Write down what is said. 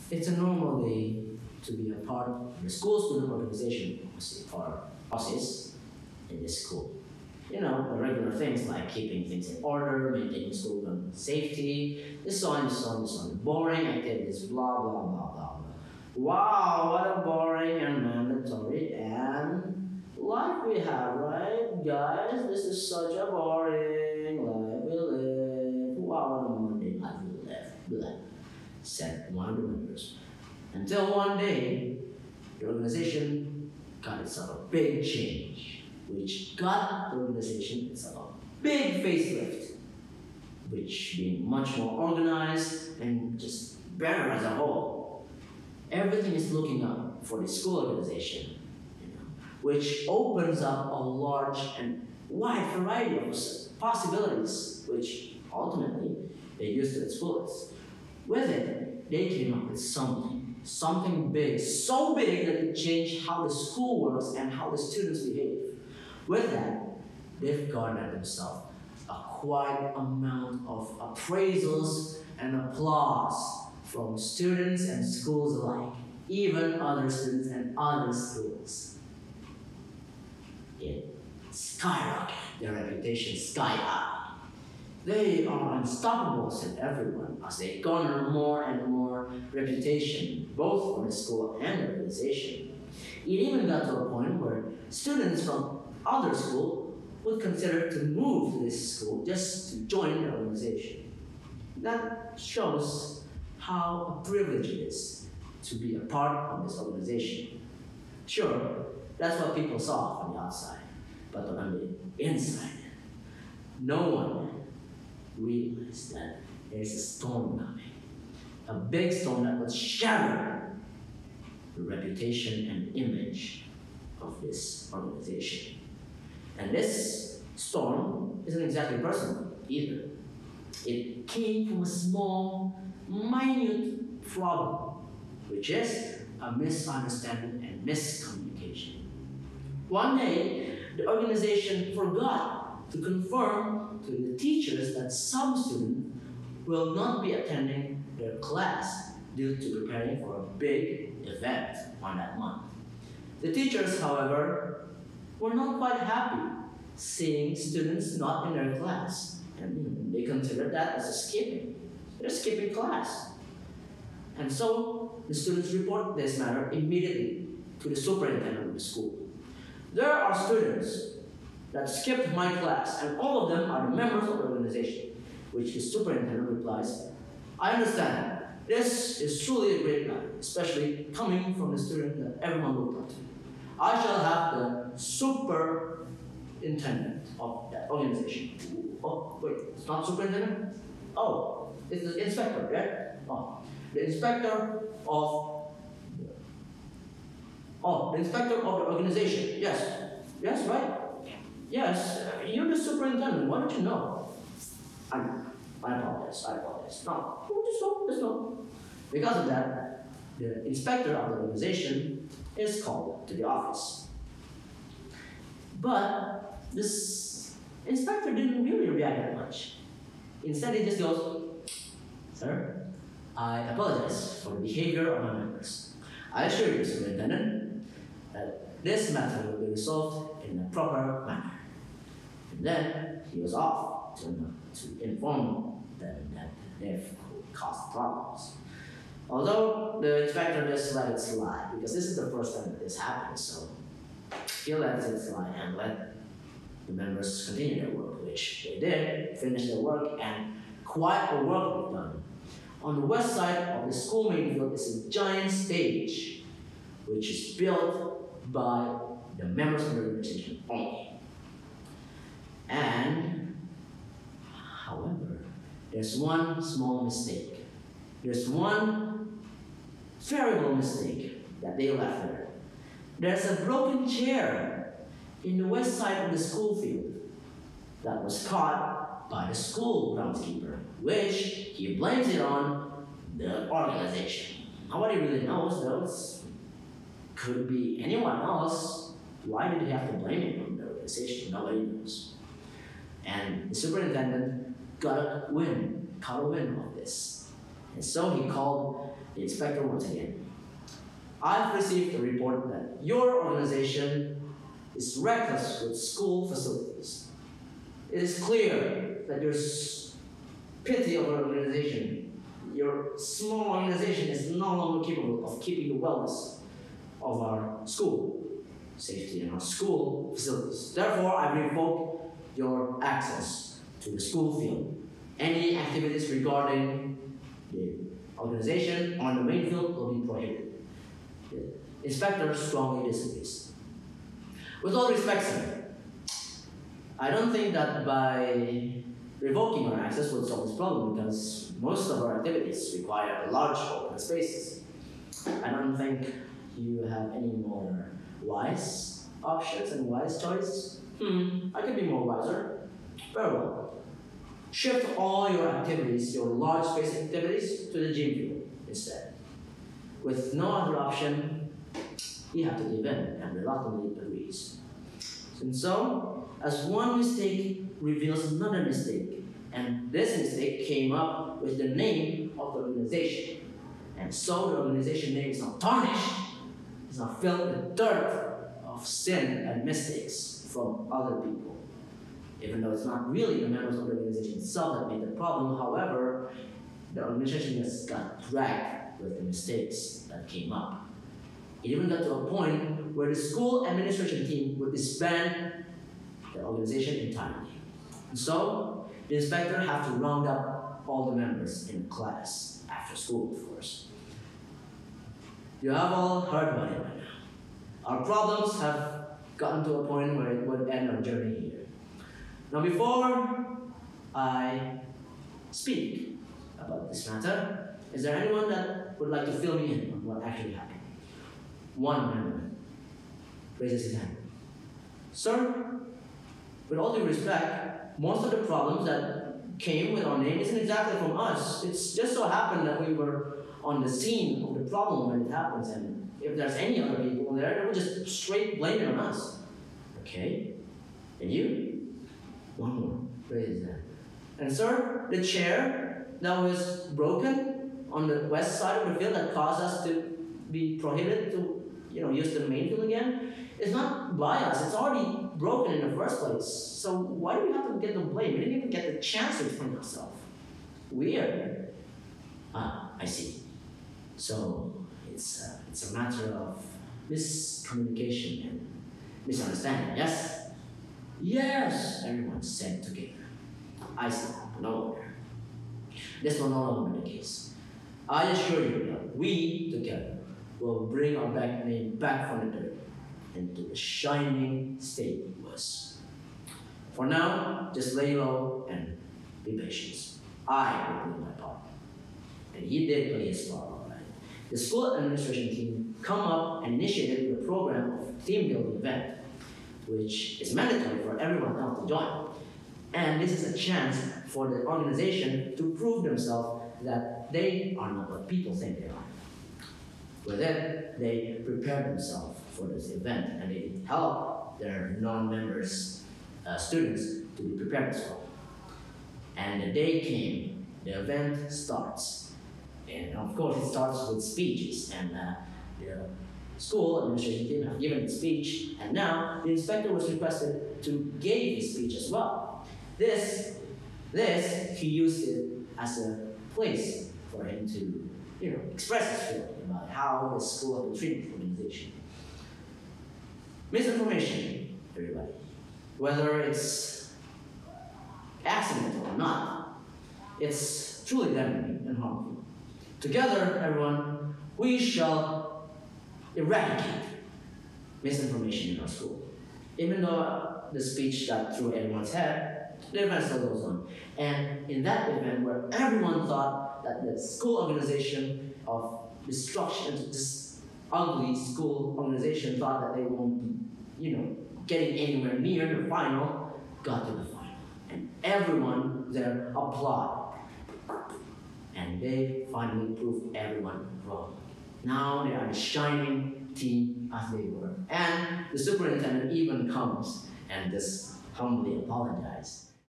It's a normal day to be a part of the school student organization or process in the school. You know, the regular things like keeping things in order, maintaining school safety, this on, this on, this on. Boring activities, blah, blah, blah, blah, blah. Wow, what a boring and mandatory and life we have, right? Guys, this is such a boring life we live. Wow, what a mundane life we live. Blah, said one of the members. Until one day, the organization got itself a big change, which got the organization itself a big facelift, which being much more organized and just better as a whole. Everything is looking up for the school organization, which opens up a large and wide variety of possibilities, which ultimately they use to its fullest. With it, they came up with something big, so big that it changed how the school works and how the students behave. With that, they've garnered themselves a quite amount of appraisals and applause from students and schools alike, even other students and other schools. It skyrocketed, their reputation sky high. They are unstoppable, said everyone, as they garner more and more reputation, both for the school and the organization. It even got to a point where students from other schools would consider to move to this school just to join the organization. That shows how a privilege it is to be a part of this organization. Sure, that's what people saw from the outside, but on the inside, no one realized that there's a storm coming. A big storm that would shatter the reputation and image of this organization. And this storm isn't exactly personal either. It came from a small, minute problem, which is a misunderstanding and miscommunication. One day, the organization forgot to confirm to the teachers that some students will not be attending their class due to preparing for a big event on that month. The teachers, however, were not quite happy seeing students not in their class, and they considered that as a skipping. They're skipping class. And so the students report this matter immediately to the superintendent of the school. There are students that skipped my class, and all of them are the members of the organization, which the superintendent replies, I understand. This is truly a great matter, especially coming from the student that everyone looked up to. I shall have the superintendent of that organization. Oh, wait, it's not superintendent? Oh, it's the inspector, right? Oh, the inspector of the organization. Yes. Yes, right? Yes, you're the superintendent. Why don't you know? I apologize. No, just no. Because of that, the inspector of the organization is called to the office. But this inspector didn't really react that much. Instead, he just goes, Sir, I apologize for the behavior of my members. I assure you, Superintendent, that this matter will be resolved in a proper manner. And then he was off to inform them that they've caused problems. Although the inspector just let it slide, because this is the first time that this happened, so he let it slide and let the members continue their work, which they did, finish their work, and quite a work was done. On the west side of the school main field is a giant stage, which is built by the members of the organization only. And, however, there's one small mistake. There's one terrible mistake that they left there. There's a broken chair in the west side of the school field that was caught by the school groundskeeper, which he blames it on the organization. Nobody really knows, though. It could be anyone else. Why did he have to blame it on the organization? Nobody knows. And the superintendent caught a wind of this. And so he called the inspector once again. I've received a report that your organization is reckless with school facilities. It is clear that your petty organization, your small organization is no longer capable of keeping the wellness of our school safety and our school facilities. Therefore, I revoke your access to the school field. Any activities regarding the organization on the main field will be prohibited. The inspector strongly disagrees. With all respect, sir, I don't think that by revoking our access will solve this problem, because most of our activities require large open spaces. I don't think you have any more wise options and wise choices. I could be more wiser. Very well. Shift all your activities, your large space activities, to the gym field instead. With no other option, you have to give in, and reluctantly agrees. And so, as one mistake reveals another mistake, and this mistake came up with the name of the organization. And so the organization name is not tarnished, it's not filled with dirt of sin and mistakes from other people. Even though it's not really the members of the organization itself that made the problem, however, the organization just got dragged with the mistakes that came up. It even got to a point where the school administration team would disband the organization entirely. And so, the inspector had to round up all the members in class, after school, of course. You have all heard about it by now. Our problems have gotten to a point where it would end our journey here. Now, before I speak about this matter, is there anyone that would like to fill me in on what actually happened? One member raises his hand. Sir, with all due respect, most of the problems that came with our name isn't exactly from us. It's just so happened that we were on the scene of the problem when it happens, and if there's any other people there, they would just straight blame it on us. Okay, and you? One more, raise that. And sir, the chair that was broken on the west side of the field that caused us to be prohibited to use the main field again, is not by us. It's already broken in the first place. So why do we have to get the blame? We didn't even get the chance to explain ourselves. Weird. I see. So it's a matter of miscommunication and misunderstanding, yes? Yes, everyone said together. I said, no longer. This will no longer be the case. I assure you that we together will bring our name back from the dirt into the shining state it was. For now, just lay low and be patient. I will do my part. And he did play his part, all right. The school administration team come up and initiated the program of team building event, which is mandatory for everyone else to join. And this is a chance for the organization to prove themselves that they are not what people think they are. With it, they prepare themselves for this event, and they help their non-members, students, to be prepared as well. And the day came, the event starts. And of course, it starts with speeches, and the school administration team have given the speech, and now the inspector was requested to give his speech as well. This, he used it as a place for him to express his feeling about how the school had been treating the organization. Misinformation, everybody. Whether it's accidental or not, it's truly damaging and harmful. Together, everyone, we shall eradicate misinformation in our school. Even though the speech got through everyone's head, the event still goes on. And in that event where everyone thought that the school organization of destruction, this ugly school organization thought that they won't be, getting anywhere near the final, got to the final. And everyone there applauded. And they finally proved everyone wrong. Now they are the shining team as they were. And the superintendent even comes and just humbly apologized.